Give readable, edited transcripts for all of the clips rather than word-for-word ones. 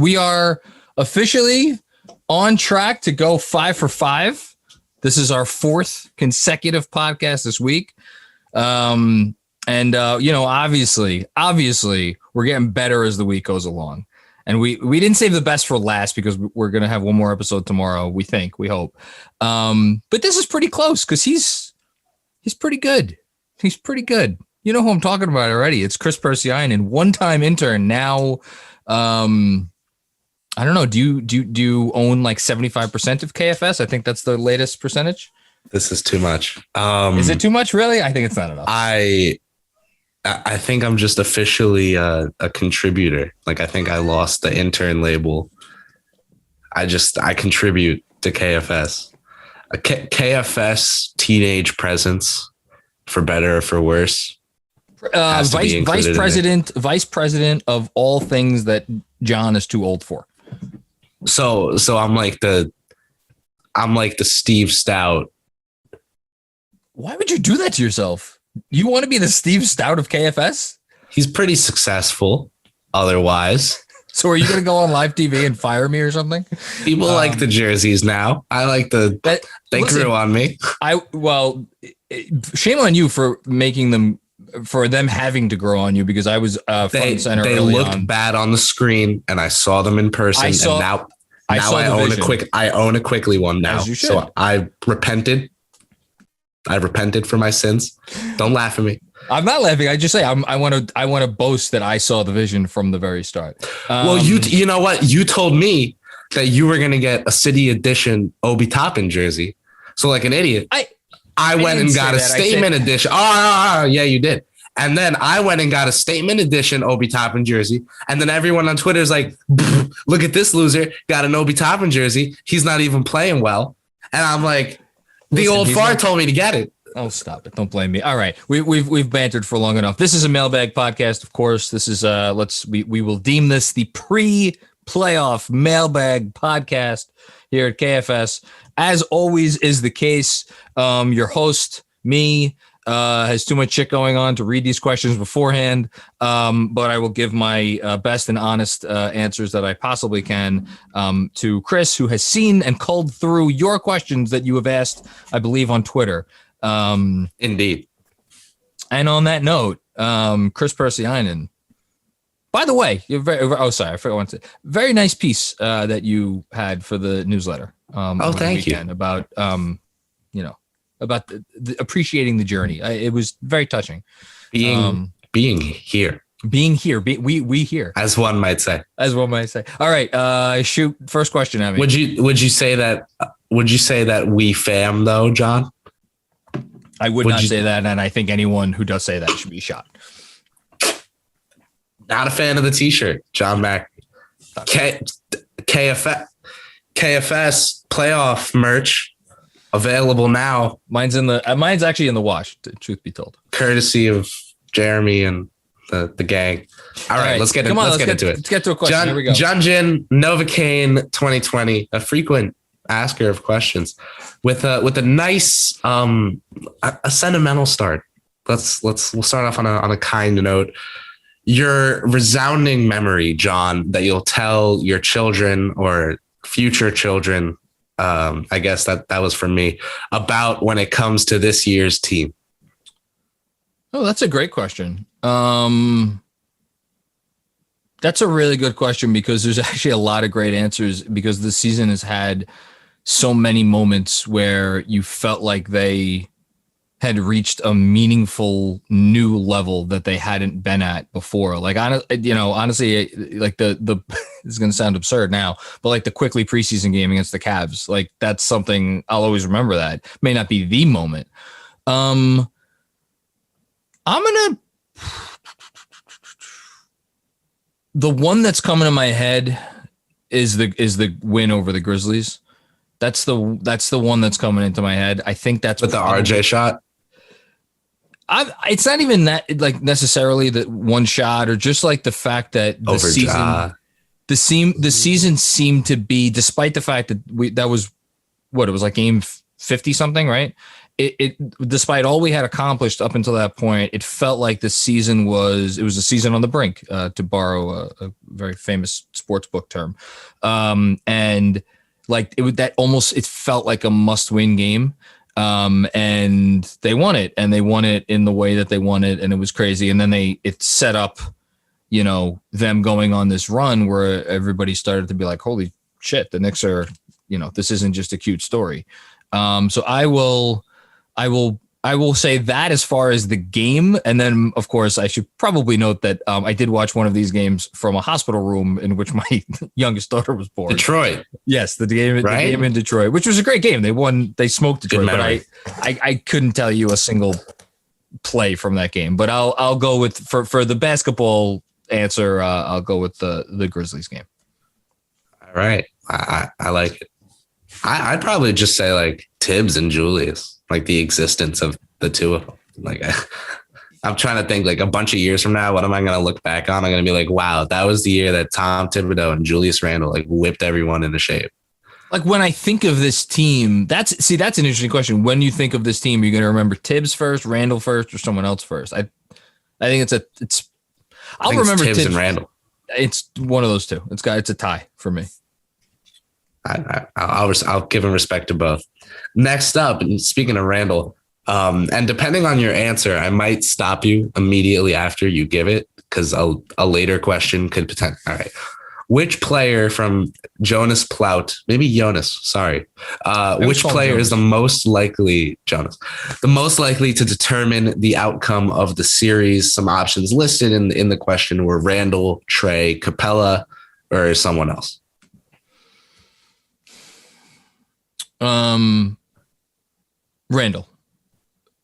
We are officially on track to go 5 for 5. This is our 4th consecutive podcast this week. Obviously we're getting better as the week goes along. And we didn't save the best for last because we're going to have one more episode tomorrow. We hope. But this is pretty close because he's pretty good. He's pretty good. You know who I'm talking about already. It's Kris Pursiainen, one-time intern. Now, I don't know. Do you own like 75% of KFS? I think that's the latest percentage. This is too much. Is it too much? Really? I think it's not enough. I think I'm just officially a contributor. Like, I think I lost the intern label. I contribute to KFS. A KFS teenage presence, for better or for worse. Vice president of all things that John is too old for. So I'm like the Steve Stout. Why would you do that to yourself? You want to be the Steve Stout of KFS? He's pretty successful otherwise. So are you going to go on live TV and fire me or something? People like the jerseys now. I like grew on me. Shame on you for making them, for them having to grow on you, because I was front and center. They looked bad on the screen and I saw them in person. I own a Quickly one now. So I repented for my sins. Don't laugh at me. I'm not laughing. I just say I want to boast that I saw the vision from the very start. Well, you know what? You told me that you were going to get a City Edition Obi Toppin jersey. So like an idiot, I went and got a statement edition. Yeah, you did. And then I went and got a statement edition Obi Toppin jersey. And then everyone on Twitter is like, look at this loser, got an Obi Toppin jersey. He's not even playing well. And I'm like, the old fart told me to get it. Oh, stop it. Don't blame me. All right. We've bantered for long enough. This is a mailbag podcast, of course. This is we will deem this the pre-playoff mailbag podcast here at KFS. As always is the case, your host, me, has too much shit going on to read these questions beforehand. But I will give my best and honest answers that I possibly can to Kris, who has seen and culled through your questions that you have asked, I believe, on Twitter. Indeed. And on that note, Kris Pursiainen, by the way, you're I forgot one thing. Very nice piece that you had for the newsletter. Thank you. About about the appreciating the journey. It was very touching. Being here. We here. As one might say. All right. Shoot. First question at me. Would you say that we fam though, John? I would not say that, and I think anyone who does say that should be shot. Not a fan of the t-shirt, John Mack. KFS playoff merch available now. Mine's actually in the wash, truth be told. Courtesy of Jeremy and the gang. All right, let's get into it. Let's get to a question. Here we go. Junjin Novocaine 2020, a frequent asker of questions with a nice a sentimental start. We'll start off on a kind note. Your resounding memory, John, that you'll tell your children or future children, I guess that was for me, about when it comes to this year's team. Oh, that's a great question. That's a really good question because there's actually a lot of great answers, because the season has had so many moments where you felt like they had reached a meaningful new level that they hadn't been at before. Like, honestly, like the this is going to sound absurd now, but like the Quickly preseason game against the Cavs, like that's something I'll always remember. That may not be the moment. I'm going to, the one that's coming to my head is the win over the Grizzlies. That's the one that's coming into my head. I think that's with the RJ shot. It's not even that, like, necessarily that one shot, or just like the fact that the season seemed to be, despite the fact that it was like game 50 something, right? it despite all we had accomplished up until that point, it felt like the season was a season on the brink, to borrow a very famous sports book term. And like it felt like a must-win game. And they won it, and they won it in the way that they won it, and it was crazy. And then it set up, them going on this run where everybody started to be like, holy shit, the Knicks are, this isn't just a cute story. So I will say that as far as the game. And then, of course, I should probably note that I did watch one of these games from a hospital room in which my youngest daughter was born. Detroit. Yes, the game in Detroit, which was a great game. They smoked Detroit, but I couldn't tell you a single play from that game. But I'll go with, for the basketball answer, I'll go with the Grizzlies game. All right. I like it. I'd probably just say like Tibbs and Julius, like the existence of the two of them. Like I'm trying to think like a bunch of years from now, what am I going to look back on? I'm going to be like, wow, that was the year that Tom Thibodeau and Julius Randle like whipped everyone into shape. Like when I think of this team, that's an interesting question. When you think of this team, are you going to remember Tibbs first, Randle first, or someone else first? I think I'll remember Tibbs and Randle. It's one of those two. It's a tie for me. I'll give him respect to both. Next up, and speaking of Randle, and depending on your answer, I might stop you immediately after you give it because a later question could potentially. All right. Which player from Jonas Plout, maybe Jonas, sorry. Which player is the most likely to determine the outcome of the series? Some options listed in the question were Randle, Trey, Capella, or someone else. Randle.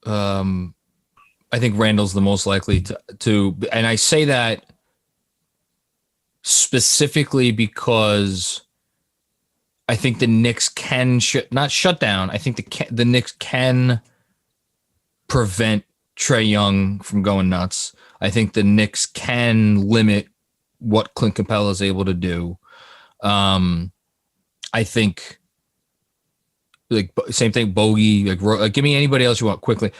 I think Randle's the most likely to, and I say that specifically because I think the Knicks can not shut down. I think the Knicks can prevent Trae Young from going nuts. I think the Knicks can limit what Clint Capella is able to do. I think like same thing, Bogey, like give me anybody else you want quickly.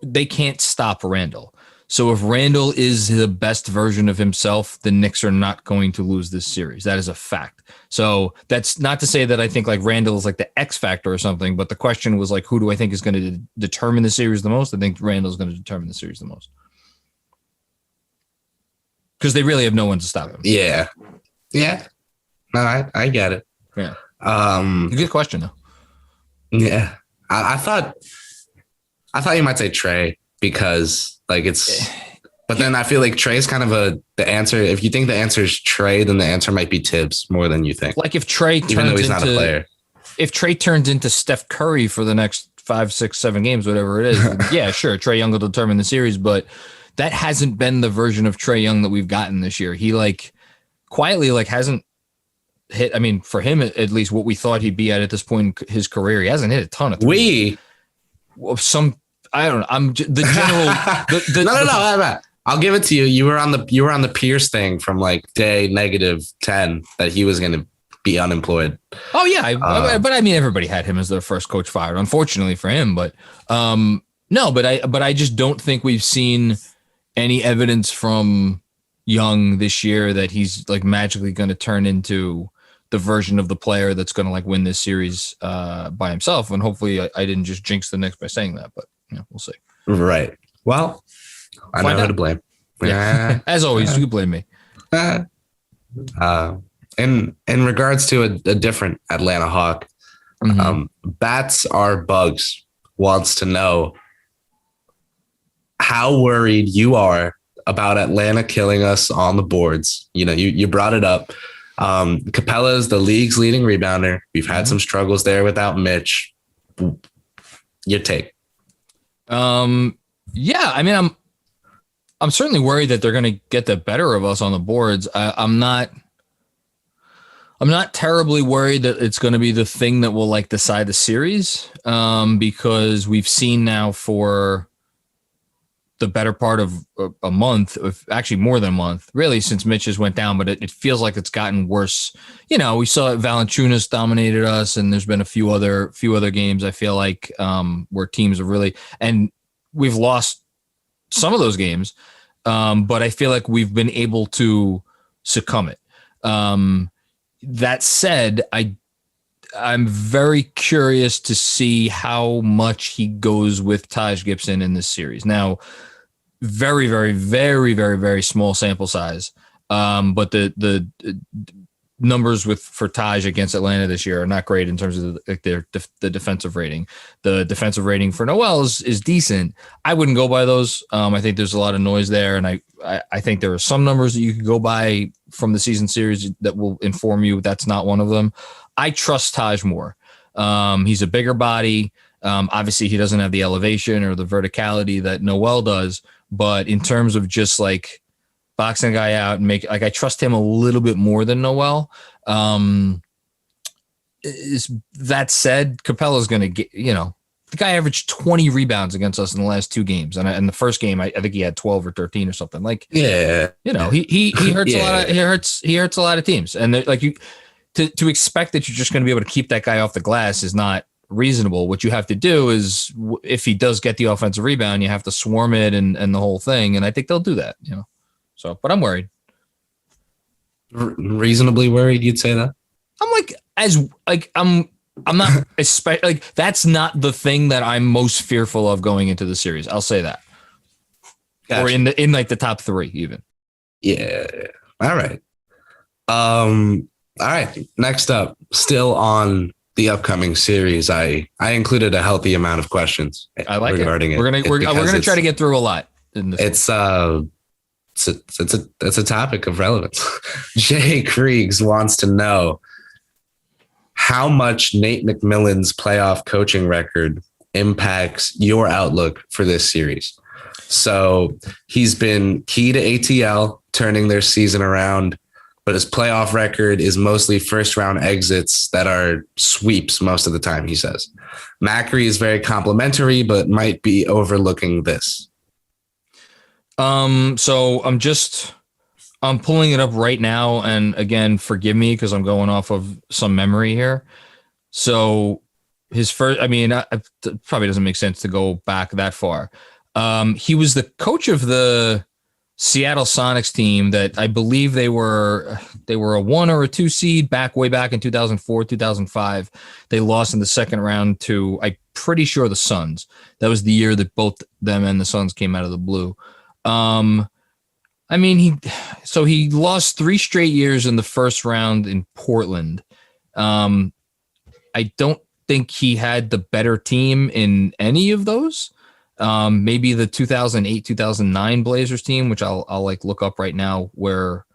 They can't stop Randle. So if Randle is the best version of himself, the Knicks are not going to lose this series. That is a fact. So that's not to say that I think like Randle is like the X factor or something, but the question was like, who do I think is going to determine the series the most? I think Randle is going to determine the series the most. Because they really have no one to stop him. Yeah. Yeah. No, I get it. Yeah. Good question though. Yeah. I thought you might say Trey because like but then I feel like Trey's kind of the answer. If you think the answer is Trey, then the answer might be Tibbs more than you think. Like if Trey even though he's not a player. If Trey turns into Steph Curry for the next 5, 6, 7 games, whatever it is, yeah, sure, Trae Young will determine the series, but that hasn't been the version of Trae Young that we've gotten this year. He like quietly like hasn't hit. I mean, for him at least, what we thought he'd be at this point in his career, he hasn't hit a ton of threes. I don't know. I'm the general. No. I'll give it to you. You were on the Pierce thing from like day -10 that he was going to be unemployed. Oh yeah, but I mean, everybody had him as their first coach fired. Unfortunately for him, but no. But I just don't think we've seen any evidence from Young this year that he's like magically going to turn into the version of the player that's going to like win this series by himself. And hopefully, I didn't just jinx the Knicks by saying that, but we'll see. Right. Well, I know who to blame. Yeah. As always, you can blame me. In regards to a different Atlanta Hawk, Bats Are Bugs wants to know how worried you are about Atlanta killing us on the boards. You know, you brought it up. Capella is the league's leading rebounder. We've had some struggles there without Mitch. Your take? Yeah, I mean, I'm certainly worried that they're going to get the better of us on the boards. I'm not terribly worried that it's going to be the thing that will like decide the series, because we've seen now for the better part of a month, actually more than a month, really, since Mitch has went down. But it feels like it's gotten worse. You know, we saw Valanciunas dominated us, and there's been a few other games I feel like where teams are really, and we've lost some of those games, but I feel like we've been able to succumb it. That said, I'm very curious to see how much he goes with Taj Gibson in this series. Now, very, very, very, very, very small sample size. But the numbers for Taj against Atlanta this year are not great in terms of the defensive rating. The defensive rating for Noel is decent. I wouldn't go by those. I think there's a lot of noise there, and I think there are some numbers that you could go by from the season series that will inform you that's not one of them. I trust Taj more. He's a bigger body. Obviously, he doesn't have the elevation or the verticality that Noel does, but in terms of just like boxing a guy out and I trust him a little bit more than Noel. That said, Capella's going to get, the guy averaged 20 rebounds against us in the last two games. And in the first game, I think he had 12 or 13 or something. Like, yeah, he hurts a lot of, he hurts a lot of teams. And like to expect that you're just going to be able to keep that guy off the glass is not reasonable. What you have to do is, if he does get the offensive rebound, you have to swarm it and the whole thing. And I think they'll do that, So, but I'm worried. Reasonably worried, you'd say that? I'm not especially that's not the thing that I'm most fearful of going into the series. I'll say that. Gotcha. Or in the top three even. Yeah. All right. All right. Next up, still on the upcoming series, I included a healthy amount of questions. I like regarding it. We're gonna try to get through a lot. It's a topic of relevance. Jay Kriegs wants to know how much Nate McMillan's playoff coaching record impacts your outlook for this series. So he's been key to ATL turning their season around, but his playoff record is mostly first round exits that are sweeps most of the time, he says. Macri is very complimentary, but might be overlooking this. So I'm pulling it up right now. And again, forgive me because I'm going off of some memory here. So his first, it probably doesn't make sense to go back that far. He was the coach of the Seattle Sonics team that I believe they were a 1 or a 2 seed way back in 2004, 2005. They lost in the second round to, I'm pretty sure, the Suns. That was the year that both them and the Suns came out of the blue. He lost 3 straight years in the first round in Portland. I don't think he had the better team in any of those. Maybe the 2008, 2009 Blazers team, which I'll look up right now, where,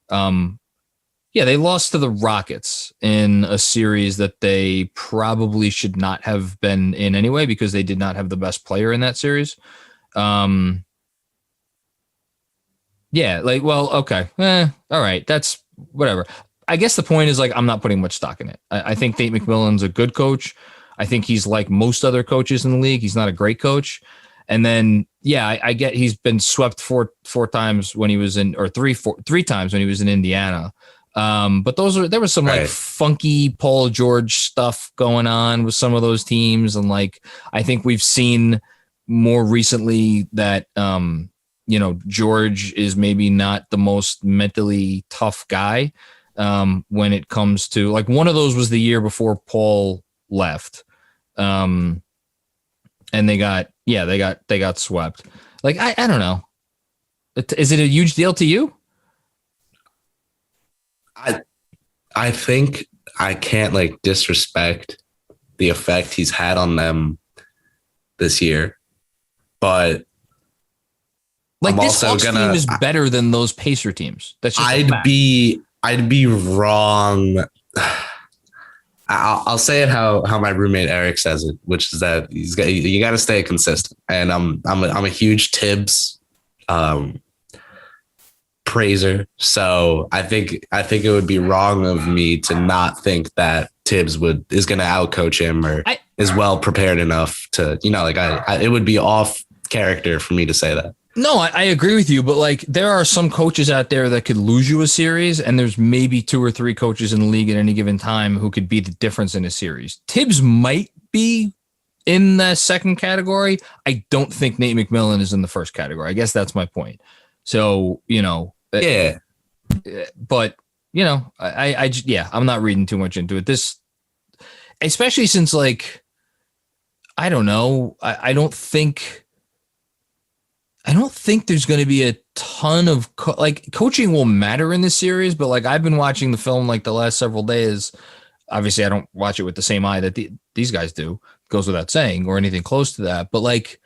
they lost to the Rockets in a series that they probably should not have been in anyway, because they did not have the best player in that series. Okay. All right. That's whatever. I guess the point is I'm not putting much stock in it. I think Nate McMillan's a good coach. I think he's like most other coaches in the league. He's not a great coach. And then, I get he's been swept four times when he was three times when he was in Indiana. But there was some funky Paul George stuff going on with some of those teams. And I think we've seen more recently that, George is maybe not the most mentally tough guy when it comes to one of those was the year before Paul left. And they got swept. I don't know. Is it a huge deal to you? I think I can't disrespect the effect he's had on them this year, but this Hawks team is better than those Pacer teams. That's just I'd be wrong. I'll say it how my roommate Eric says it, which is that you got to stay consistent. And I'm a huge Tibbs praiser, so I think it would be wrong of me to not think that Tibbs is going to outcoach him or is well prepared enough to it would be off character for me to say that. No, I agree with you, but like there are some coaches out there that could lose you a series, and there's maybe 2 or 3 coaches in the league at any given time who could be the difference in a series. Tibbs might be in the second category. I don't think Nate McMillan is in the first category. I guess that's my point. So, yeah, but I'm not reading too much into it. This, especially since like, I don't know. I don't think there's going to be a ton of coaching will matter in this series, but like I've been watching the film like the last several days. Obviously, I don't watch it with the same eye that these guys do. Goes without saying, or anything close to that. But like,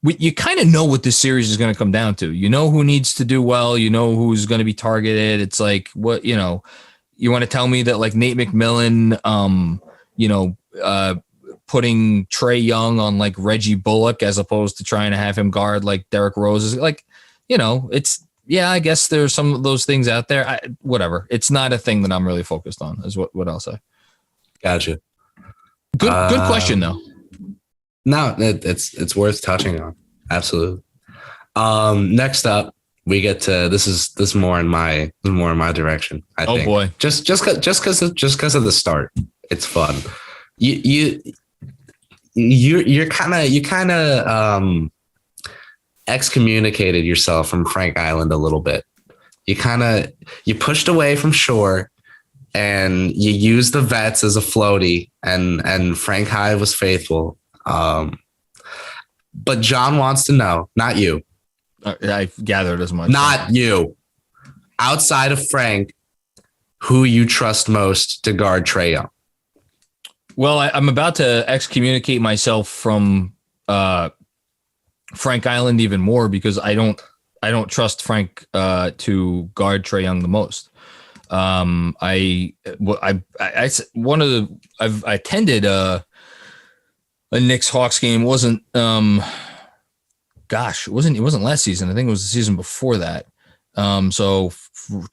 you kind of know what this series is going to come down to. You know who needs to do well. You know who's going to be targeted. It's like what you want to tell me that like Nate McMillan, putting Trae Young on like Reggie Bullock as opposed to trying to have him guard like Derrick Rose is like, it's, yeah, I guess there's some of those things out there. Whatever. It's not a thing that I'm really focused on is what I'll say. Gotcha. Good question though. No, it's worth touching on. Absolutely. Next up, we get to this is more in my direction. I think. Boy, just because of the start, it's fun. You kind of excommunicated yourself from Frank Island a little bit. You pushed away from shore, and you used the vets as a floaty, and Frank High was faithful. But John wants to know, not you. I gathered as much. Not you. Outside of Frank, who you trust most to guard Trae Young? Well, I'm about to excommunicate myself from Frank Island even more because I don't trust Frank to guard Trae Young the most. I attended a Knicks Hawks game. It wasn't last season. I think it was the season before that. So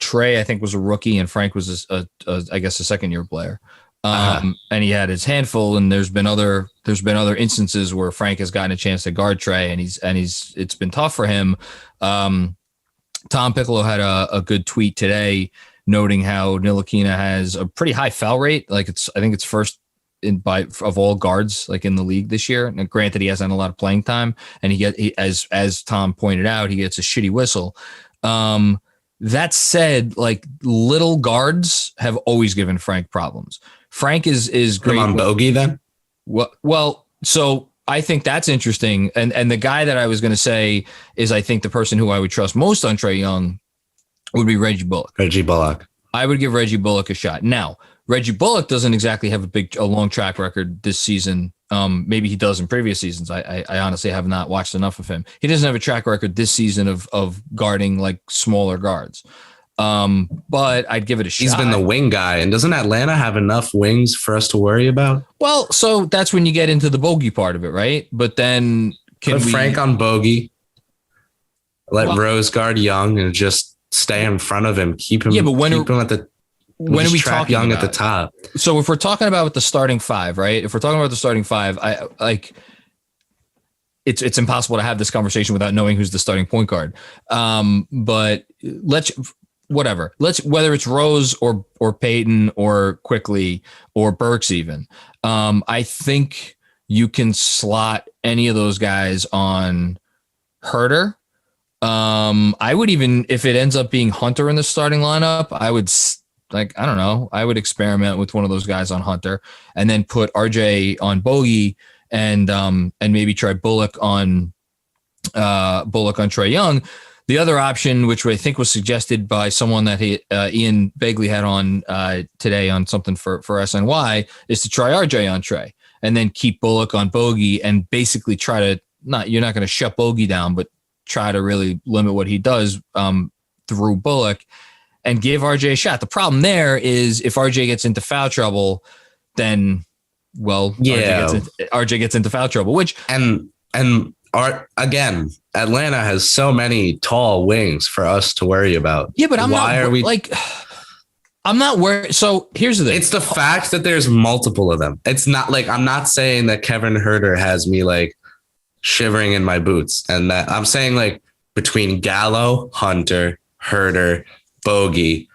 Trae, I think, was a rookie, and Frank was I guess a second year player. And he had his handful, and there's been other instances where Frank has gotten a chance to guard Trae, and it's been tough for him. Tom Piccolo had a good tweet today noting how Ntilikina has a pretty high foul rate. Like I think it's first of all guards like in the league this year. And granted, he hasn't had a lot of playing time, and as Tom pointed out, he gets a shitty whistle. That said, like little guards have always given Frank problems. Frank is great on Bogey then. Well, so I think that's interesting. And the guy that I was going to say is, I think the person who I would trust most on Trae Young would be Reggie Bullock. Reggie Bullock. I would give Reggie Bullock a shot. Now, Reggie Bullock doesn't exactly have a long track record this season. Maybe he does in previous seasons. I honestly have not watched enough of him. He doesn't have a track record this season of guarding like smaller guards. But I'd give it a shot. He's been the wing guy, and doesn't Atlanta have enough wings for us to worry about? Well, so that's when you get into the bogey part of it, right? But then put Frank on bogey, let Rose guard Young, and just stay in front of him. Keep him. Yeah, but when are we talking Young about at the top? So if we're talking about the starting five, right? If we're talking about the starting five, I like. It's impossible to have this conversation without knowing who's the starting point guard. But whether it's Rose or Payton or Quickly or Burks even, I think you can slot any of those guys on Schroeder. I would even, if it ends up being Hunter in the starting lineup, I would experiment with one of those guys on Hunter and then put RJ on Bogey and maybe try Bullock on Trae Young. The other option, which I think was suggested by someone that Ian Begley had on today on something for SNY, is to try RJ on Trae and then keep Bullock on Bogey and basically try to you're not going to shut Bogey down, but try to really limit what he does through Bullock and give RJ a shot. The problem there is if RJ gets into foul trouble, then RJ gets into foul trouble, which again, Atlanta has so many tall wings for us to worry about. Yeah, but I'm not worried. So here's the thing. It's the fact that there's multiple of them. It's not like, I'm not saying that Kevin Huerter has me like shivering in my boots. And that I'm saying, like, between Gallo, Hunter, Herder, Bogey,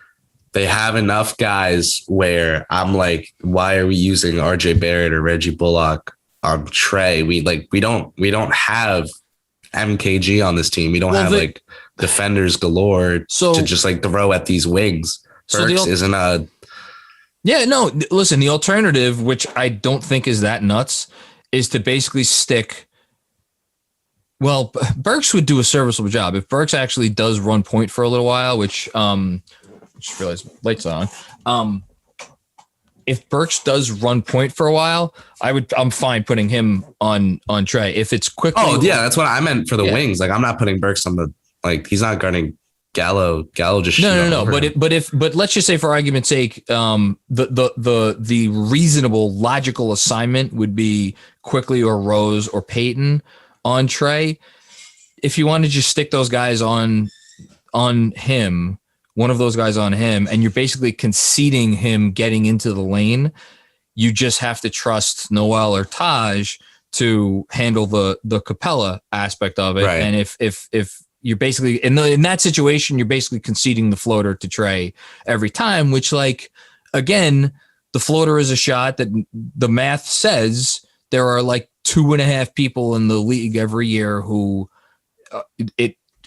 they have enough guys where I'm like, why are we using RJ Barrett or Reggie Bullock on Trey? We don't have MKG on this team. We don't have like defenders galore to just like throw at these wings. Burks isn't a. Yeah, no, listen, the alternative, which I don't think is that nuts, is to basically stick. Well, Burks would do a serviceable job. If Burks actually does run point for a little while, which just realized lights on. If Burks does run point for a while, I'm fine putting him on Trey. If it's quickly. Oh yeah, that's what I meant for the wings. Like, I'm not putting Burks on the, like, he's not guarding Gallo. Gallo just no. But let's just say, for argument's sake, the reasonable logical assignment would be Quickly or Rose or Peyton on Trey. If you want to just stick those guys on him, one of those guys on him, and you're basically conceding him getting into the lane, you just have to trust Noel or Taj to handle the Capella aspect of it. Right. And if you're basically in that situation, you're basically conceding the floater to Trey every time, which, like, again, the floater is a shot that the math says there are like 2.5 people in the league every year who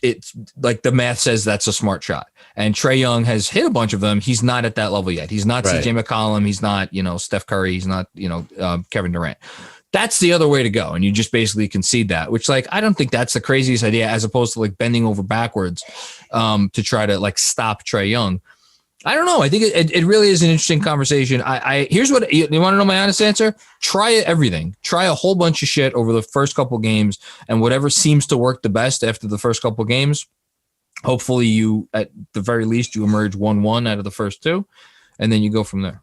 it's like the math says that's a smart shot. And Trae Young has hit a bunch of them. He's not at that level yet. He's not CJ McCollum. He's not, Steph Curry. He's not, Kevin Durant. That's the other way to go. And you just basically concede that, which, like, I don't think that's the craziest idea, as opposed to like bending over backwards to try to like stop Trae Young. I don't know. I think it really is an interesting conversation. Here's what you want to know. My honest answer: try everything. Try a whole bunch of shit over the first couple games, and whatever seems to work the best after the first couple games, hopefully you, at the very least, you emerge 1-1 out of the first two, and then you go from there.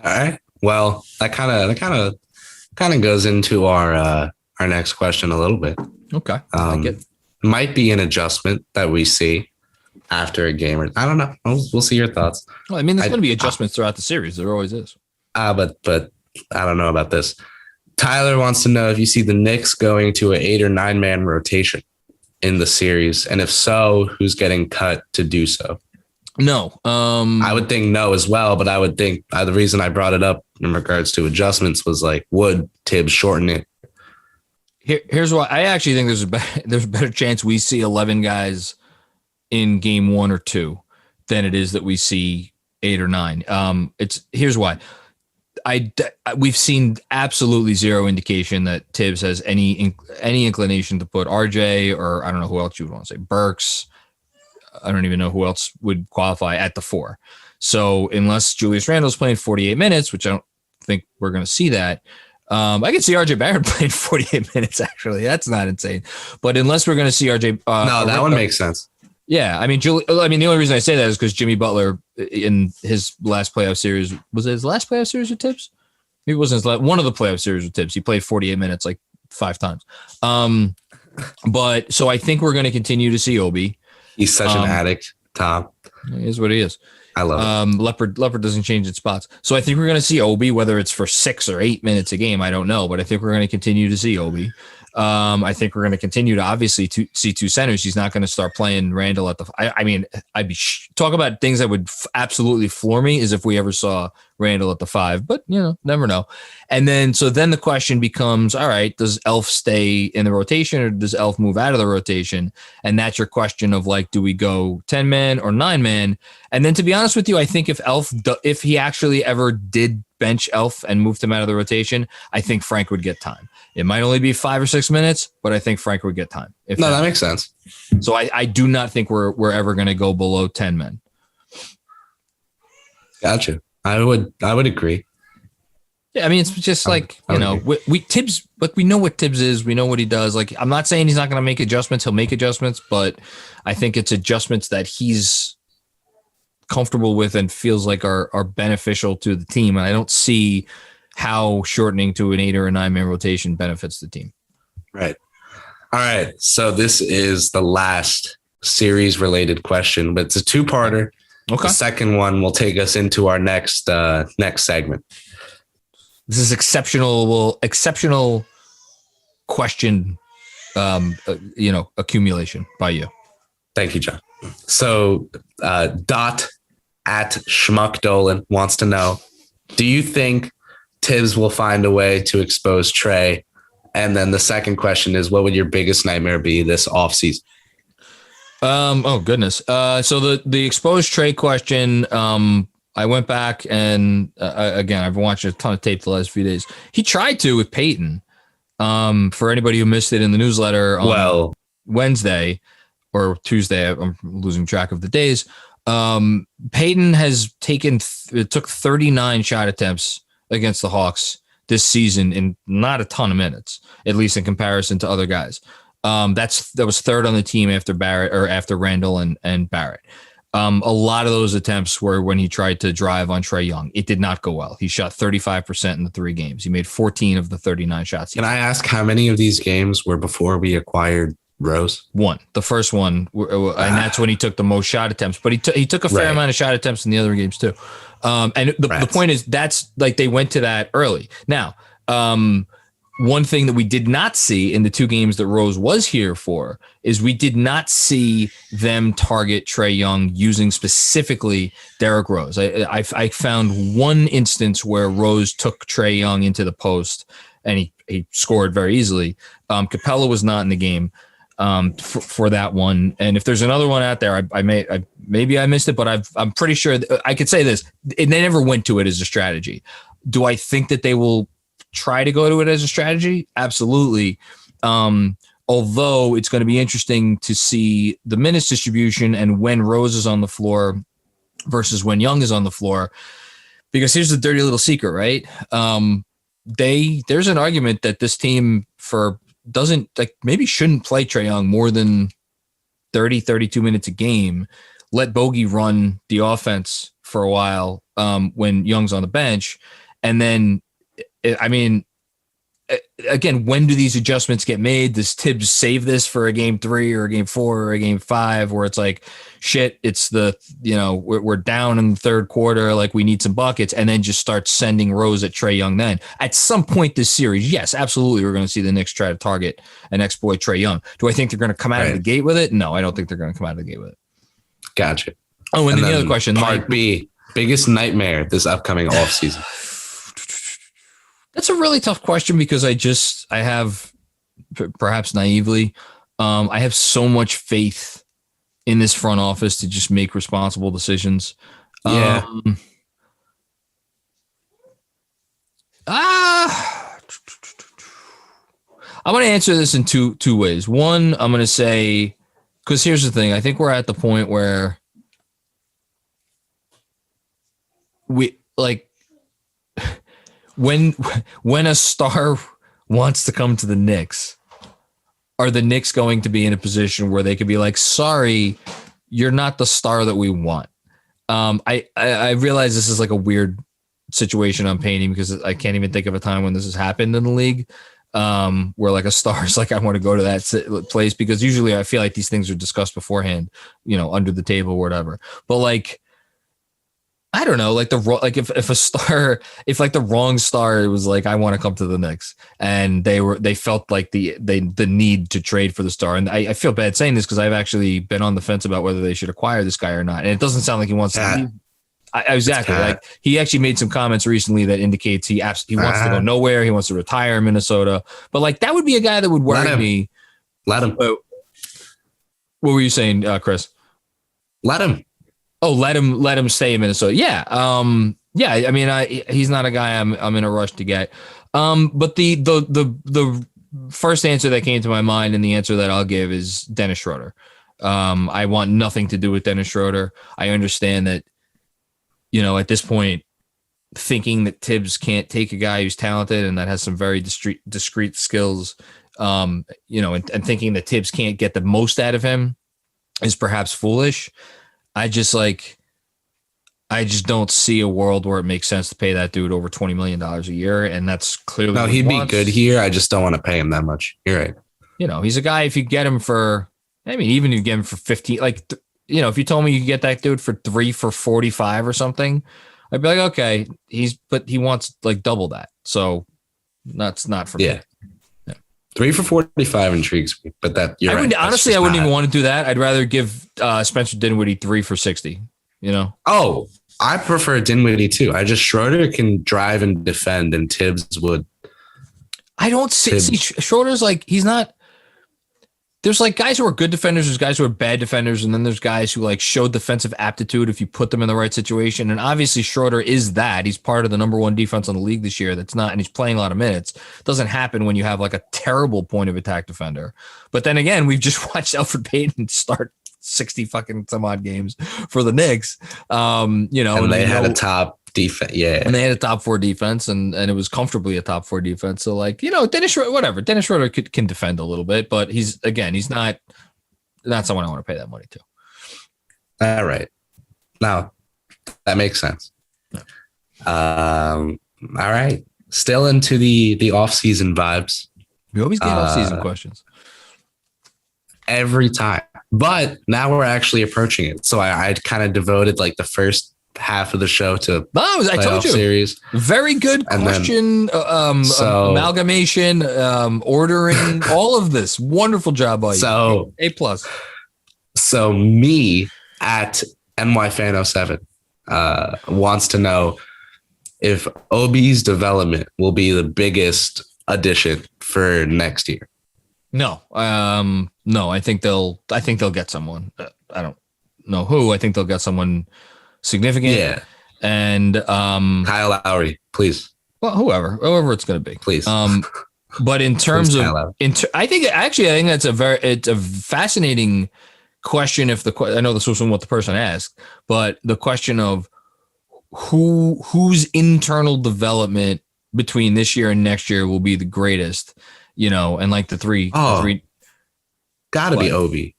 All right. Well, that kind of goes into our next question a little bit. Okay. I like it. Might be an adjustment that we see after a game, or I don't know. We'll see your thoughts. Well, I mean, there's going to be adjustments throughout the series. There always is. But I don't know about this. Tyler wants to know if you see the Knicks going to an 8 or 9 man rotation in the series, and if so, who's getting cut to do so? No. I would think no as well, but I would think the reason I brought it up in regards to adjustments was like, would Tibbs shorten it? Here's why. I actually think there's a better chance we see 11 guys in game 1 or 2 than it is that we see 8 or 9. Here's why. We've seen absolutely zero indication that Tibbs has any inclination to put RJ, or I don't know who else you would want to say, Burks. I don't even know who else would qualify at the 4. So unless Julius Randle's playing 48 minutes, which I don't think we're going to see that, I could see RJ Barrett playing 48 minutes. Actually, that's not insane. But unless we're going to see RJ, no, that one makes sense. Yeah, I mean, the only reason I say that is because Jimmy Butler in his last playoff series, was it his last playoff series with Tibbs? Maybe it wasn't one of the playoff series with Tibbs. He played 48 minutes like 5 times. But so I think we're going to continue to see Obi. He's such an addict, Tom. He is what he is. I love it. Leopard doesn't change its spots. So I think we're going to see Obi, whether it's for 6 or 8 minutes a game. I don't know, but I think we're going to continue to see Obi. I think we're going to continue to obviously see 2 centers. He's not going to start playing Randle at the. I mean, I'd be talk about things that would absolutely floor me is if we ever saw Randle at the 5, but never know. And then the question becomes, all right, does Elf stay in the rotation or does Elf move out of the rotation? And that's your question of like, do we go 10 man or 9 man? And then to be honest with you, I think if he actually ever did bench Elf and moved him out of the rotation, I think Frank would get time. It might only be 5 or 6 minutes, but I think Frank would get time. That makes sense. So I do not think we're ever going to go below 10 men. Gotcha. I would agree. Yeah, I mean, it's just like, we Tibbs, but we know what Tibbs is. We know what he does. Like, I'm not saying he's not going to make adjustments. He'll make adjustments, but I think it's adjustments that he's comfortable with and feels like are beneficial to the team. And I don't see how shortening to an 8 or a 9 man rotation benefits the team. Right. All right. So this is the last series related question, but it's a 2-parter. Okay. The second one will take us into our next segment. This is exceptional question, accumulation by you. Thank you, John. So Dot at Schmuck Dolan wants to know, do you think Tibbs will find a way to expose Trey? And then the second question is, what would your biggest nightmare be this offseason? Oh goodness. So the exposed Trey question, I went back and again, I've watched a ton of tape the last few days. He tried to with Peyton. For anybody who missed it in the newsletter on Wednesday or Tuesday, I'm losing track of the days. Peyton has took 39 shot attempts against the Hawks this season in not a ton of minutes, at least in comparison to other guys. That was third on the team after Barrett or after Randall and Barrett. A lot of those attempts were when he tried to drive on Trae Young. It did not go well. He shot 35% in the 3 games. He made 14 of the 39 shots. Can I ask how many of these games were before we acquired Rose? One. The first one, and that's when he took the most shot attempts. But he took a fair amount of shot attempts in the other games too. And the point is, that's like they went to that early. Now, one thing that we did not see in the 2 games that Rose was here for is we did not see them target Trae Young using specifically Derrick Rose. I found one instance where Rose took Trae Young into the post and he scored very easily. Capella was not in the game for that one. And if there's another one out there, maybe I missed it, but I'm pretty sure I could say this. They never went to it as a strategy. Do I think that they will try to go to it as a strategy? Absolutely. Although it's going to be interesting to see the minutes distribution and when Rose is on the floor versus when Young is on the floor, because here's the dirty little secret, right? There's an argument that this team maybe shouldn't play Trae Young more than 30, 32 minutes a game. Let Bogey run the offense for a while when Young's on the bench. And then, I mean, again, when do these adjustments get made? Does Tibbs save this for a game 3 or a game 4 or a game 5 where it's like, shit, it's we're down in the third quarter, like we need some buckets, and then just start sending Rose at Trae Young then? At some point this series, yes, absolutely, we're going to see the Knicks try to target and exploit Trae Young. Do I think they're going to come out of the gate with it? No, I don't think they're going to come out of the gate with it. Gotcha. Oh, and then the other question. Part B, biggest nightmare this upcoming offseason. That's a really tough question because I have, perhaps naively, I have so much faith in this front office to just make responsible decisions. Yeah. I'm going to answer this in two ways. One, I'm going to say, because here's the thing. I think we're at the point where we like, when a star wants to come to the Knicks, are the Knicks going to be in a position where they could be like, sorry, you're not the star that we want? I realize this is like a weird situation I'm painting because I can't even think of a time when this has happened in the league, where like a star is like, I want to go to that place, because usually I feel like these things are discussed beforehand, under the table or whatever. But like, I don't know, like if like the wrong star was like, I want to come to the Knicks, and they felt like the need to trade for the star. And I feel bad saying this because I've actually been on the fence about whether they should acquire this guy or not. And it doesn't sound like he wants to leave. Exactly. Like he actually made some comments recently that indicates he wants to go nowhere. He wants to retire in Minnesota. But like, that would be a guy that would worry me. Let him. What were you saying, Chris? Let him. Oh, let him stay in Minnesota. Yeah. Yeah. I mean, he's not a guy I'm in a rush to get. But the first answer that came to my mind, and the answer that I'll give, is Dennis Schroeder. I want nothing to do with Dennis Schroeder. I understand that, at this point, thinking that Tibbs can't take a guy who's talented and that has some very discrete skills, and thinking that Tibbs can't get the most out of him is perhaps foolish. I just don't see a world where it makes sense to pay that dude over $20 million a year. And that's clearly, no, he'd be good here. I just don't want to pay him that much. You're right. He's a guy, if you get him for, even if you get him for 15, if you told me you could get that dude for 3 for 45 or something, I'd be like, okay, but he wants like double that. So that's not for me. Yeah. 3 for 45 intrigues me, but that you're right. Honestly, I wouldn't even want to do that. I'd rather give Spencer Dinwiddie 3 for 60. You know? Oh, I prefer Dinwiddie too. Schroeder can drive and defend, and Tibbs would. I don't see Schroeder's like, he's not. There's like guys who are good defenders, there's guys who are bad defenders, and then there's guys who like show defensive aptitude if you put them in the right situation. And obviously Schroeder is that. He's part of the number 1 defense in the league this year. That's not, and he's playing a lot of minutes. It doesn't happen when you have like a terrible point of attack defender. But then again, we've just watched Elfrid Payton start 60 fucking some odd games for the Knicks. And they had a top defense. Yeah. And they had a top 4 defense and it was comfortably a top 4 defense. So like, Dennis Schroeder can defend a little bit, but he's not someone I want to pay that money to. All right. Now that makes sense. Yeah. All right. Still into the off-season vibes. We always get off-season questions. Every time. But now we're actually approaching it. So I kind of devoted like the first half of the show to I told you series. Very good question. Amalgamation, ordering, all of this. Wonderful job by you. A+. So me at NYFan07 wants to know if OB's development will be the biggest addition for next year. No. I think they'll get someone. I don't know who. I think they'll get someone significant. Yeah. And Kyle Lowry, please. Well, whoever it's going to be, please. But in terms of, I think that's it's a fascinating question. I know this wasn't what the person asked, but the question of whose internal development between this year and next year will be the greatest, and like the three. Gotta be Obi.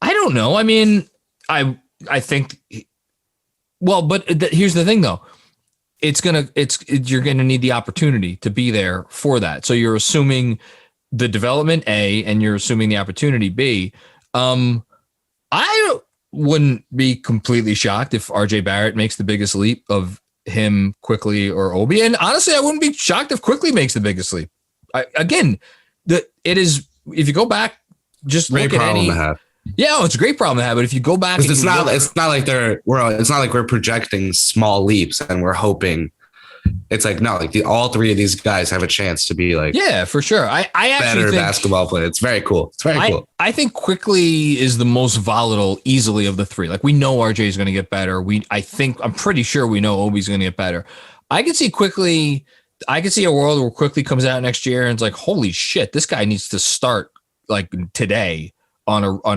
I don't know. I mean, I think. Well, but here's the thing, though. You're gonna need the opportunity to be there for that. So you're assuming the development A, and you're assuming the opportunity B. I wouldn't be completely shocked if RJ Barrett makes the biggest leap of him, Quickly, or Obi. And honestly, I wouldn't be shocked if Quickly makes the biggest leap. It is. If you go back, just great look at problem to have. Yeah, it's a great problem to have. But if you go back, it's not like we're projecting small leaps and we're hoping. It's like no, like all 3 of these guys have a chance to be like for sure. I actually better think basketball player. It's very cool. It's very cool. I think Quickly is the most volatile easily of the 3. Like we know RJ is going to get better. I'm pretty sure we know Obi's going to get better. I could see a world where Quickly comes out next year and it's like, holy shit, this guy needs to start like today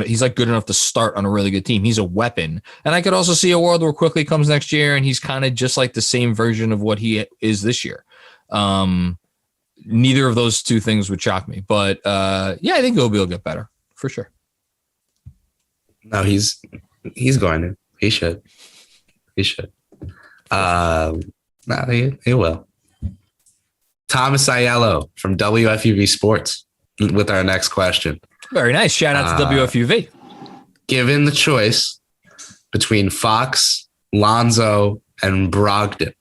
he's like good enough to start on a really good team. He's a weapon. And I could also see a world where Quickly comes next year and he's kind of just like the same version of what he is this year. Neither of those 2 things would shock me, but I think Obi will get better for sure. No, he's going to. He should. No, he will. Thomas Aiello from WFUV Sports with our next question. Very nice. Shout out to WFUV. Given the choice between Fox, Lonzo, and Brogdon.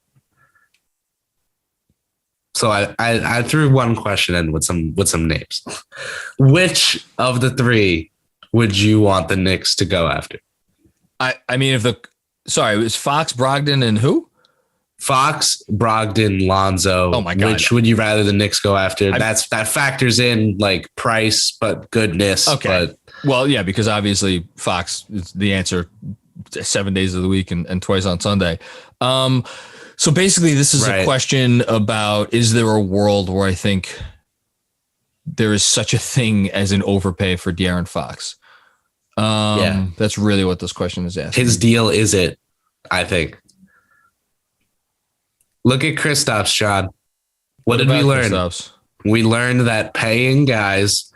So I threw one question in with some names. Which of the 3 would you want the Knicks to go after? I mean, it was Fox, Brogdon, and who? Fox, Brogdon, Lonzo. Oh my God. Which would you rather the Knicks go after? That factors in like price, but goodness. Okay. Well, yeah, because obviously Fox is the answer 7 days of the week and twice on Sunday. So basically this is a question about, is there a world where I think there is such a thing as an overpay for De'Aaron Fox? That's really what this question is asking. His deal is it, I think. Look at Kristaps, John. What did we learn? Kristaps? We learned that paying guys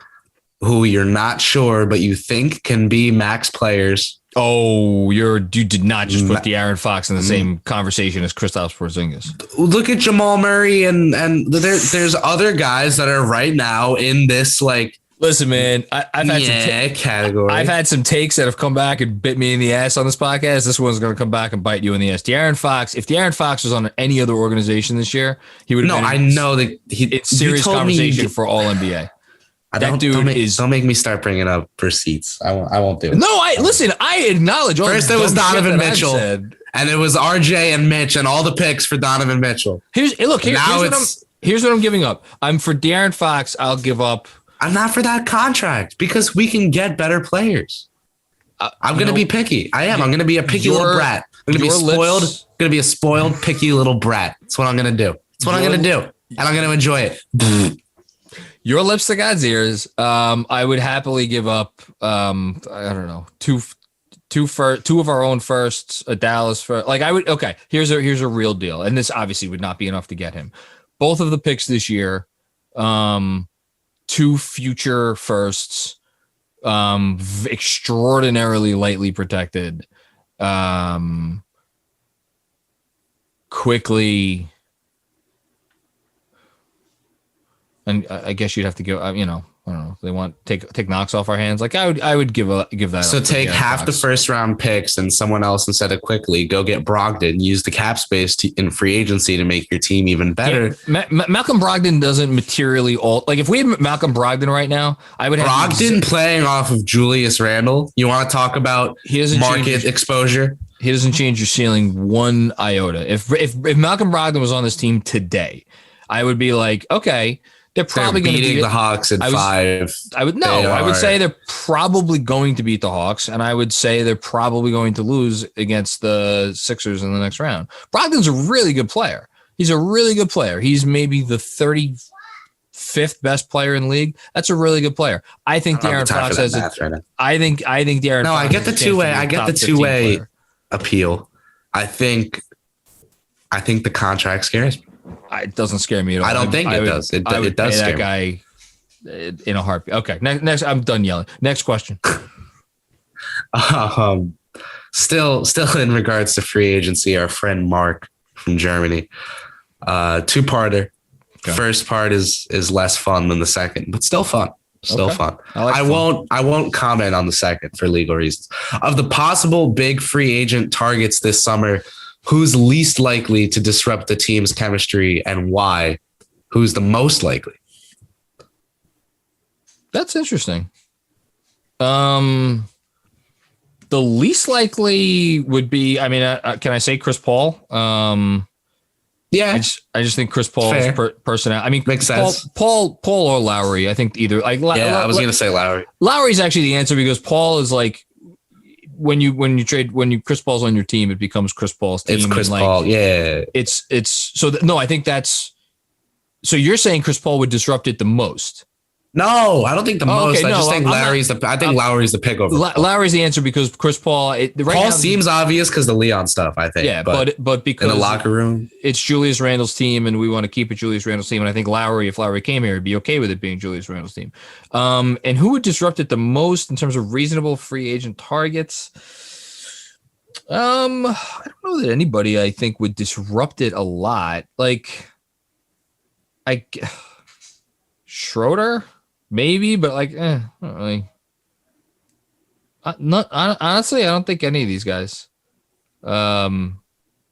who you're not sure, but you think can be max players. Oh, you did not just put De'Aaron Fox in the same conversation as Kristaps Porzingis. Look at Jamal Murray and there's other guys that are right now in this like Listen, man, I've had some takes that have come back and bit me in the ass on this podcast. This one's going to come back and bite you in the ass. De'Aaron Fox, if De'Aaron Fox was on any other organization this year, he would have been serious conversation for all NBA. Don't make me start bringing up receipts. I won't do it. No, I acknowledge. First, it was Donovan Mitchell, and it was RJ and Mitch, and all the picks for Donovan Mitchell. Here's what I'm giving up. I'm for De'Aaron Fox. I'll give up. I'm not for that contract because we can get better players. I'm going to be picky. I am. I'm going to be a picky little brat. I'm going to be spoiled. Going to be a spoiled, picky little brat. That's what I'm going to do. That's what I'm going to do. And I'm going to enjoy it. Your lips to God's ears. I would happily give up. I don't know, two of our own firsts, a Dallas first. Like I would. Okay, here's a real deal, and this obviously would not be enough to get him. Both of the picks this year. 2 future firsts, extraordinarily lightly protected, quickly. And I guess you'd have to give, I don't know. They want take knocks off our hands. Like I would give that. So take half the first round picks and someone else instead of quickly go get Brogdon. Use the cap space in free agency to make your team even better. Yeah, Malcolm Brogdon doesn't materially like if we had Malcolm Brogdon right now, I would have Brogdon playing off of Julius Randle. You want to talk about market exposure? He doesn't change your ceiling one iota. If Malcolm Brogdon was on this team today, I would be like, okay. They're probably going to beat the Hawks in 5. I would say they're probably going to beat the Hawks, and I would say they're probably going to lose against the Sixers in the next round. Brogdon's a really good player. He's a really good player. He's maybe the 35th best player in the league. That's a really good player. I think De'Aaron Fox has I think De'Aaron. No, I get the two-way. I get the two-way appeal. I think the contract scares me. It doesn't scare me at all. I don't think it does. It does scare that guy in a heartbeat. Okay, next. I'm done yelling. Next question. Still in regards to free agency, our friend Mark from Germany, 2-parter. Okay. First part is less fun than the second, but still fun. Fun. I won't comment on the second for legal reasons. Of the possible big free agent targets this summer, who's least likely to disrupt the team's chemistry and why? Who's the most likely? That's interesting. The least likely would be, can I say Chris Paul? Yeah. I just think Chris Paul's personality. I mean, makes sense. Paul or Lowry. I think either. I was going to say Lowry. Lowry's actually the answer because Paul is like, when Chris Paul's on your team, it becomes Chris Paul's team. It's Chris Paul. Yeah. I think that's, so you're saying Chris Paul would disrupt it the most. No, I don't think the most. Okay, I just think Lowry's the pick over. Lowry's the answer because Chris Paul. Paul seems obvious because the Leon stuff. I think. Yeah, but because in the locker room, it's Julius Randle's team, and we want to keep it Julius Randle's team. And I think if Lowry came here, he'd be okay with it being Julius Randle's team. And who would disrupt it the most in terms of reasonable free agent targets? I don't know that anybody I think would disrupt it a lot. Like, Schroeder. Maybe, but not really. Honestly, I don't think any of these guys that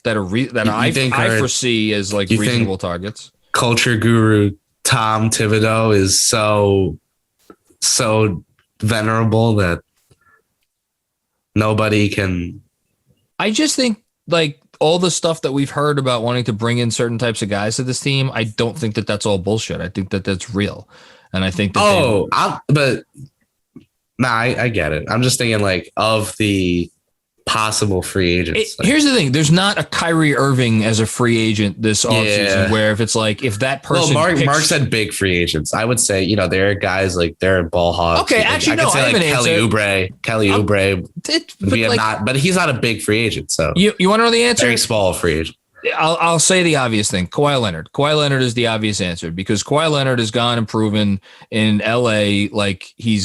I foresee as like reasonable targets. Culture guru Tom Thibodeau is so venerable that nobody can. I just think like all the stuff that we've heard about wanting to bring in certain types of guys to this team, I don't think that that's all bullshit. I think that that's real. And I think that I get it. I'm just thinking like of the possible free agents. Here's the thing. There's not a Kyrie Irving as a free agent this offseason where if that person. Well, Mark said big free agents. I would say, there are guys like they're ball hogs. Okay, actually, no, I have an answer. Kelly Oubre. But he's not a big free agent. So you want to know the answer? Very small free agent. I'll say the obvious thing. Kawhi Leonard. Kawhi Leonard is the obvious answer because Kawhi Leonard has gone and proven in LA like he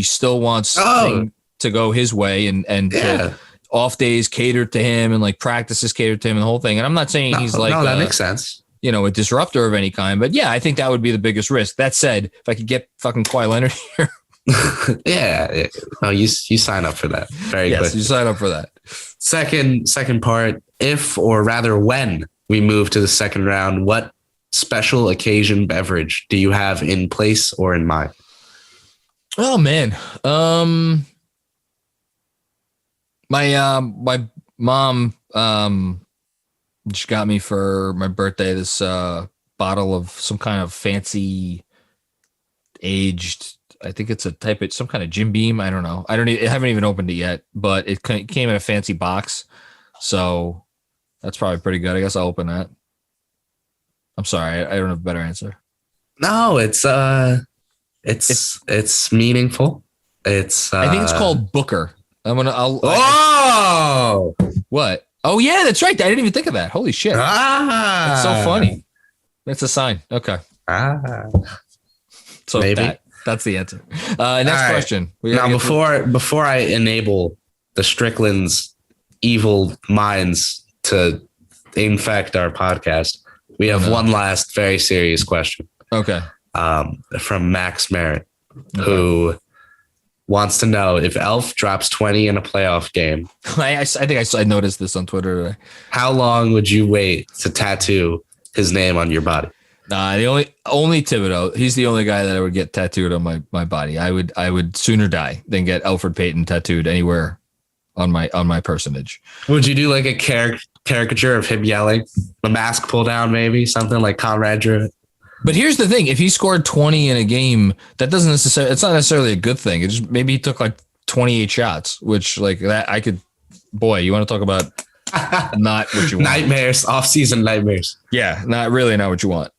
still wants to go his way and to off days catered to him and like practices catered to him and the whole thing. And I'm not saying he's like that makes sense. a disruptor of any kind. But yeah, I think that would be the biggest risk. That said, if I could get fucking Kawhi Leonard here. Yeah. Oh, you sign up for that. Very good. Yes, you sign up for that. Second part, if or rather when we move to the second round, what special occasion beverage do you have in place or in mind? Oh man. My mom she got me for my birthday this bottle of some kind of fancy aged, I think it's some kind of Jim Beam. I don't know. I haven't even opened it yet, but it came in a fancy box. So that's probably pretty good. I guess I'll open that. I'm sorry. I don't have a better answer. No, it's meaningful. I think it's called Booker. Oh, what? Oh yeah, that's right. I didn't even think of that. Holy shit. That's so funny. That's a sign. Okay. So maybe. That's the answer. Next question. Now, before I enable the Strickland's evil minds to infect our podcast, we have one last very serious question. Okay. From Max Merritt, who wants to know if Elf drops 20 in a playoff game. I think I noticed this on Twitter today. How long would you wait to tattoo his name on your body? The only Thibodeau. He's the only guy that I would get tattooed on my body. I would sooner die than get Elfrid Payton tattooed anywhere on my personage. Would you do like a caricature of him yelling, the mask pull down, maybe something like Conrad drew it? But here's the thing: if he scored 20 in a game, it's not necessarily a good thing. It just maybe he took like 28 shots, which like that I could. Boy, you want to talk about not what you want? Nightmares, off-season nightmares. Yeah, not what you want.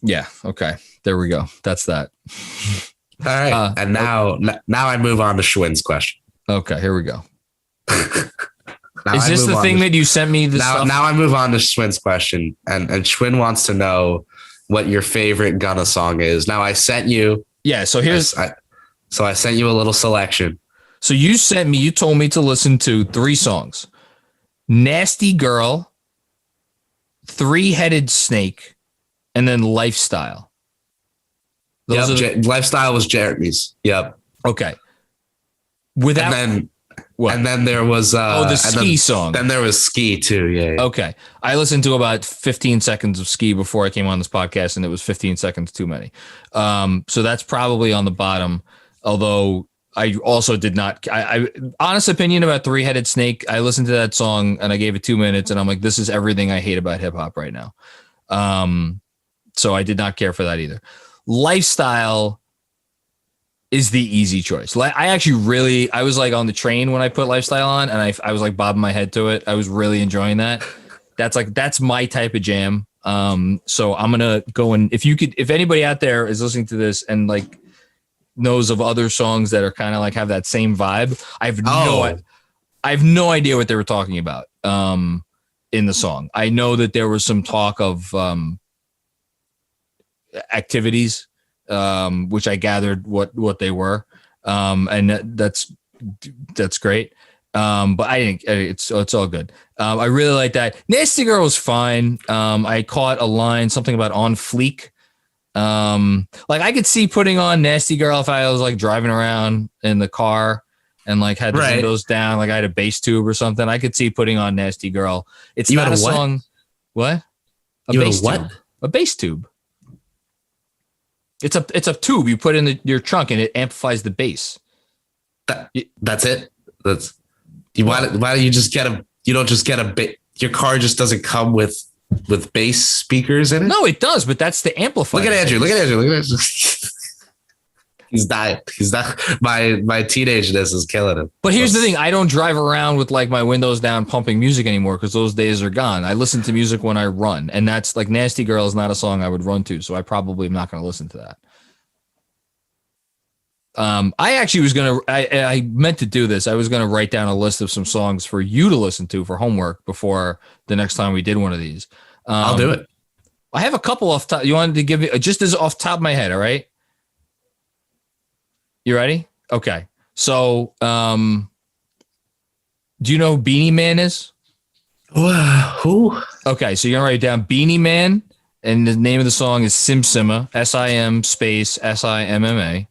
Yeah, okay, there we go. That's that. All right, and now I move on to Schwinn's question. Okay, here we go. Is this the thing that you sent me? Now I move on to Schwinn's question, and Schwinn wants to know what your favorite Gunna song is. Now I sent you. Yeah, so I sent you a little selection. So you told me to listen to 3 songs: Nasty Girl, Three-Headed Snake, and then Lifestyle. Lifestyle was Jeremy's. Yep. Okay. And then there was the Ski song. Then there was Ski too. Yeah. Okay. I listened to about 15 seconds of Ski before I came on this podcast, and it was 15 seconds too many. So that's probably on the bottom. Although I also did not. I honest opinion about Three-Headed Snake. I listened to that song and I gave it 2 minutes, and I'm like, this is everything I hate about hip hop right now. So I did not care for that either. Lifestyle is the easy choice. I was like on the train when I put Lifestyle on, and I was like bobbing my head to it. I was really enjoying that. That's my type of jam. So I'm going to go and if anybody out there is listening to this and like knows of other songs that are kind of like have that same vibe, I have no idea what they were talking about in the song. I know that there was some talk of activities, which I gathered what they were, and that's great. But I think it's all good. I really like that. Nasty Girl was fine. I caught a line, something about on fleek. Like I could see putting on Nasty Girl if I was like driving around in the car and like had the windows down, like I had a bass tube or something. I could see putting on Nasty Girl. It's not a song. What? A bass tube. A bass tube. It's a tube you put in your trunk and it amplifies the bass. That's it. Why don't you just get your car just doesn't come with bass speakers in it? No, it does, but that's the amplifier. Look at Andrew. He's dying. My teenageness is killing him. But here's the thing. I don't drive around with like my windows down pumping music anymore because those days are gone. I listen to music when I run, and that's like Nasty Girl is not a song I would run to, so I probably am not going to listen to that. I actually was going to, I meant to do this. I was going to write down a list of some songs for you to listen to for homework before the next time we did one of these. I'll do it. I have a couple off top. You wanted to give me just as off top of my head. All right. You ready? Okay. So, do you know who Beanie Man is? Who? Okay, so you're gonna write down Beanie Man, and the name of the song is Sim Simma, SIM space SIMMA.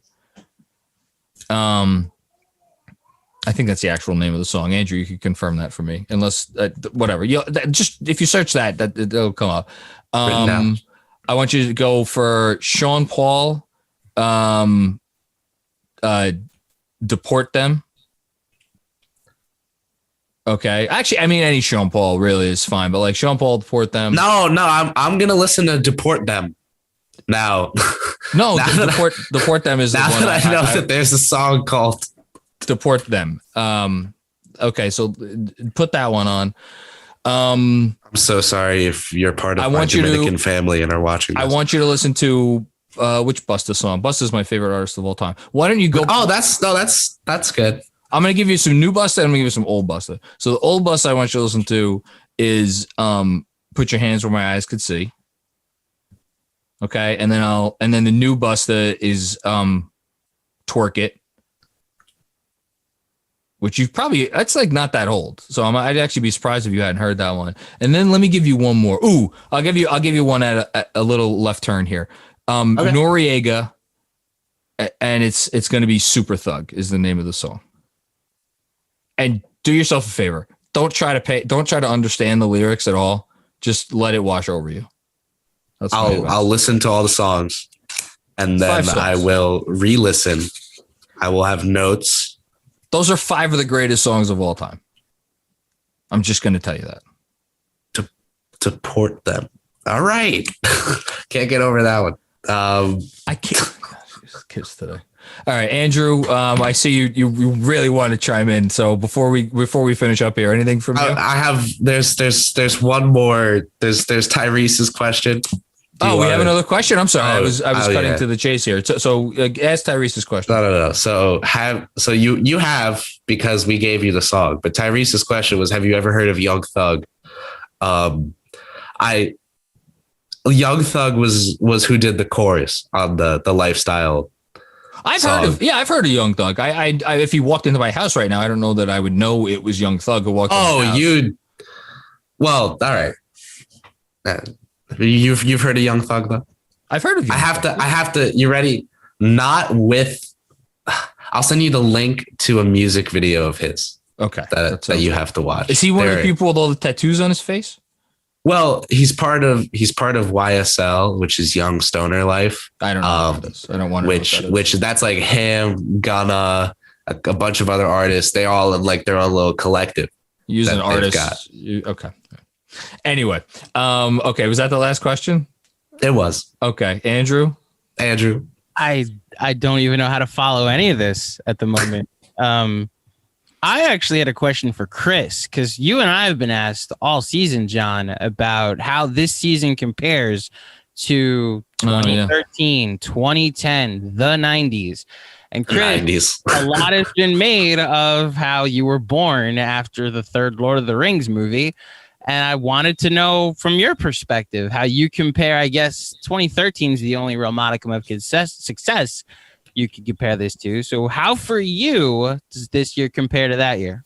I think that's the actual name of the song. Andrew, you could confirm that for me, unless whatever. Just if you search that it'll come up. I want you to go for Sean Paul. Deport Them. Okay. Actually, I mean, any Sean Paul really is fine, but like Sean Paul, Deport Them. No, I'm gonna listen to Deport Them now. No, Deport Them is the now one. that I know that there's a song called Deport Them. Okay, so put that one on. I'm so sorry if you're part of my Dominican family and are watching this. I want you to listen to which Busta song? Busta's my favorite artist of all time. Why don't you go? Oh, that's good. I'm going to give you some new Busta and I'm going to give you some old Busta. So the old Busta I want you to listen to is Put Your Hands Where My Eyes Could See. Okay. And then the new Busta is Twerk It, which that's like not that old. So I'd actually be surprised if you hadn't heard that one. And then let me give you one more. Ooh, I'll give you one at a little left turn here. Okay. Noriega, and it's going to be Super Thug is the name of the song. And do yourself a favor. Don't try to understand the lyrics at all. Just let it wash over you. I'll listen to all the songs, and then I will re-listen. I will have notes. Those are 5 of the greatest songs of all time. I'm just going to tell you that. To port them. All right. Can't get over that one. I can't. Kiss today. All right, Andrew. I see you really want to chime in. So before we finish up here, anything from you? I have. There's one more. There's Tyrese's question. We have another question. I'm sorry. I was cutting to the chase here. So ask Tyrese's question. No. So you have, because we gave you the song, but Tyrese's question was, have you ever heard of Young Thug? Young Thug was who did the chorus on the Lifestyle. I've heard of Young Thug. I if he walked into my house right now, I don't know that I would know it was Young Thug who walked into my house. Well, all right. You've heard of Young Thug though? I've heard of Young Thug. I have to, you ready? I'll send you the link to a music video of his. Okay. That you have to watch. Is he one of the people with all the tattoos on his face? Well, he's part of YSL, which is Young Stoner Life. I don't know what that is. I don't want to know which that's like him, Gunna, a bunch of other artists. They all in like their own little collective. Using artists. Okay. Anyway, okay, was that the last question? It was. Okay, Andrew. I don't even know how to follow any of this at the moment. I actually had a question for Kris, because you and I have been asked all season, John, about how this season compares to 2013, 2010, the 90s. And Kris, a lot has been made of how you were born after the third Lord of the Rings movie. And I wanted to know from your perspective how you compare. I guess 2013 is the only real modicum of success you could compare this to. So how for you does this year compare to that year?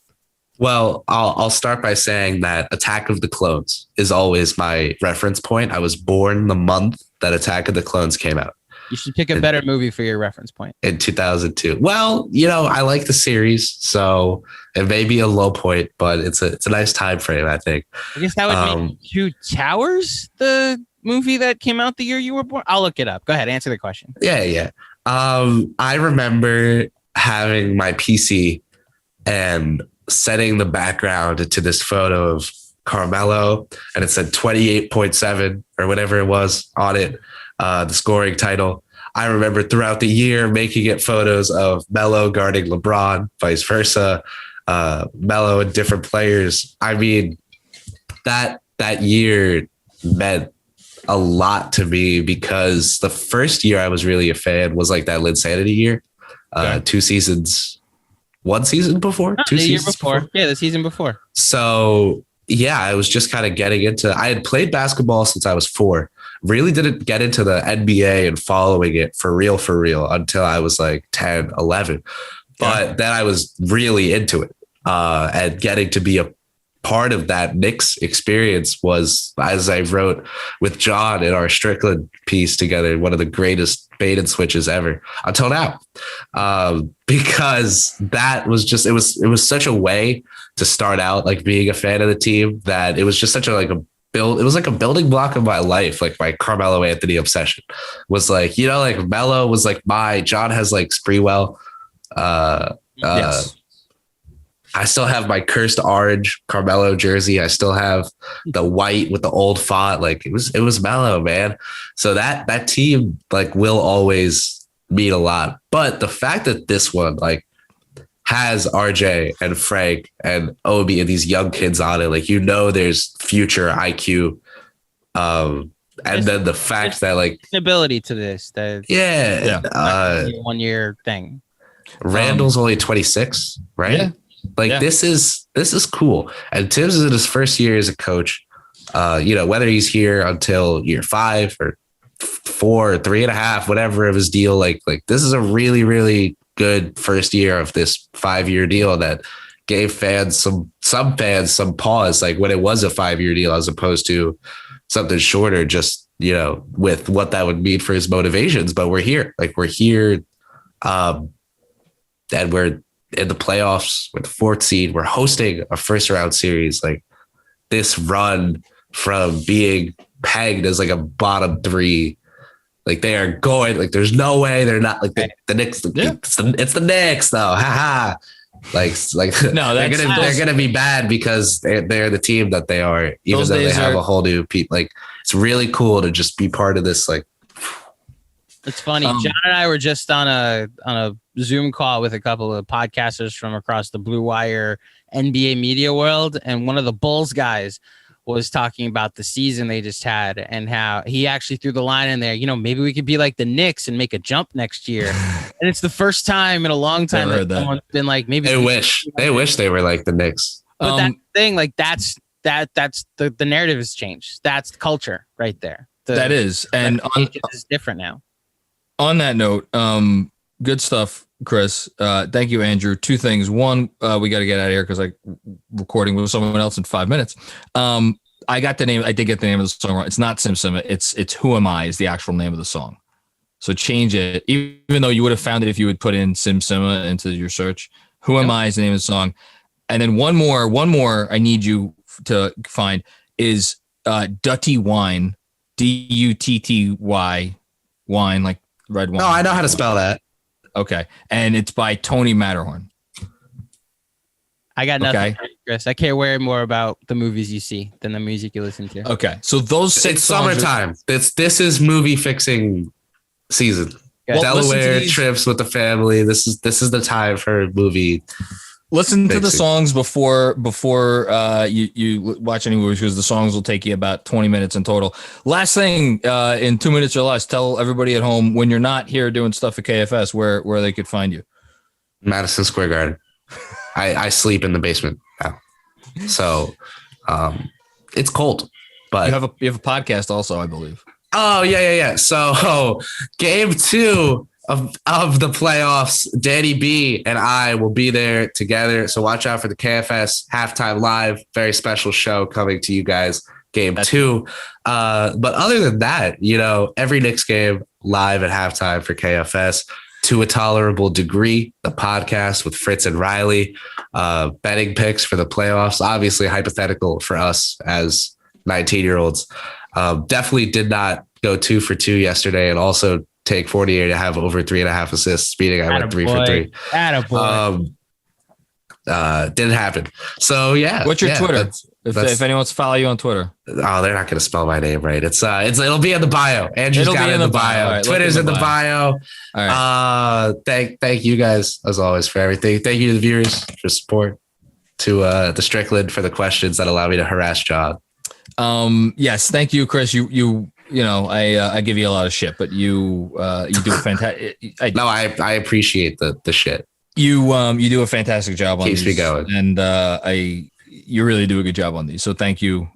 Well, I'll start by saying that Attack of the Clones is always my reference point. I was born the month that Attack of the Clones came out. You should pick a better movie for your reference point. In 2002. Well, I like the series, so it may be a low point, but it's a nice time frame, I think. I guess that would make Two Towers the movie that came out the year you were born. I'll look it up. Go ahead, answer the question. Yeah. I remember having my PC and setting the background to this photo of Carmelo, and it said 28.7 or whatever it was on it, the scoring title. I remember throughout the year making it photos of Melo guarding LeBron, vice versa, Melo and different players. I mean, that year meant a lot to me, because the first year I was really a fan was like that Linsanity year. Okay. 2 seasons, 1 season before? 2 seasons before? Yeah, the season before. So yeah, I was just kind of getting into, I had played basketball since I was 4. Really didn't get into the NBA and following it for real until I was like 10, 11. But then I was really into it and getting to be a part of that Knicks experience was, as I wrote with John in our Strickland piece together, one of the greatest bait and switches ever until now. Because that was just, it was such a way to start out like being a fan of the team, that it was just such a it was like a building block of my life. Like my Carmelo Anthony obsession was like, like Melo was like John has like Spreewell. Yes. I still have my cursed orange Carmelo jersey. I still have the white with the old font. Like it was Melo, man. So that team like will always mean a lot. But the fact that this one like has RJ and Frank and Obi and these young kids on it, like there's future IQ. And then the fact that like ability to this, 1 year thing. Randall's only 26, right? Yeah. Like this is cool. And Tibbs is in his first year as a coach. Whether he's here until year 5 or 4 or 3.5, whatever of his deal, like this is a really, really good first year of this 5-year deal that gave fans some fans some pause, like when it was a 5-year deal as opposed to something shorter, just with what that would mean for his motivations. But we're here, and we're in the playoffs with the 4th seed. We're hosting a first round series. Like this run from being pegged as like a bottom 3, like they are going, like there's no way they're not like the Knicks. It's the Knicks though. Ha ha. Like no, they're gonna be bad because they're the team that they are, even though they have a whole new people. Like it's really cool to just be part of this. Like it's funny. John and I were just on a Zoom call with a couple of podcasters from across the Blue Wire NBA media world, and one of the Bulls guys was talking about the season they just had and how he actually threw the line in there, maybe we could be like the Knicks and make a jump next year. And it's the first time in a long time that someone's been like, maybe they wish they were like the Knicks. But that thing, like that's the narrative has changed. That's the culture right there. That is. And it's different now. On that note, good stuff, Kris. Thank you, Andrew. 2 things. One, we got to get out of here because recording with someone else in 5 minutes. I got the name. I did get the name of the song wrong. It's not Sim Sim. It's Who Am I is the actual name of the song. So change it, even though you would have found it if you would put in Sim Simma into your search. Who Am I is the name of the song. And then one more I need you to find is Dutty Wine, Dutty wine, like red wine. No, I know how to spell that. Okay. And it's by Tony Matterhorn. I got nothing, okay. Kris. I care way more about the movies you see than the music you listen to. Okay. So those 6 it's summertime. This is movie fixing season. Well, Delaware trips with the family. This is the time for movie. Listen to the songs before you watch any movies, because the songs will take you about 20 minutes in total. Last thing, in 2 minutes or less, tell everybody at home when you're not here doing stuff at KFS where they could find you. Madison Square Garden. I sleep in the basement now, so it's cold. But you have a podcast also, I believe. Oh yeah. So game 2 of the playoffs, Danny B and I will be there together. So watch out for the KFS halftime live, very special show coming to you guys. Game 2. But other than that, every Knicks game live at halftime for KFS. To a Tolerable Degree, the podcast with Fritz and Riley, betting picks for the playoffs, obviously hypothetical for us as 19-year-olds. Definitely did not go 2 for 2 yesterday, and also take 48 to have over 3.5 assists, meaning I went 3 for 3. Didn't happen. So yeah. What's your Twitter? If anyone wants to follow you on Twitter. Oh, they're not going to spell my name right. It'll be in the bio. Andrew's got it in the bio. Right, Twitter's in the bio. All right. Thank you guys as always for everything. Thank you to the viewers for support. To the Strickland for the questions that allow me to harass John. Yes, thank you, Kris. I give you a lot of shit, but you do a fantastic. I appreciate the shit. You do a fantastic job on these. Keeps me going, and you really do a good job on these. So thank you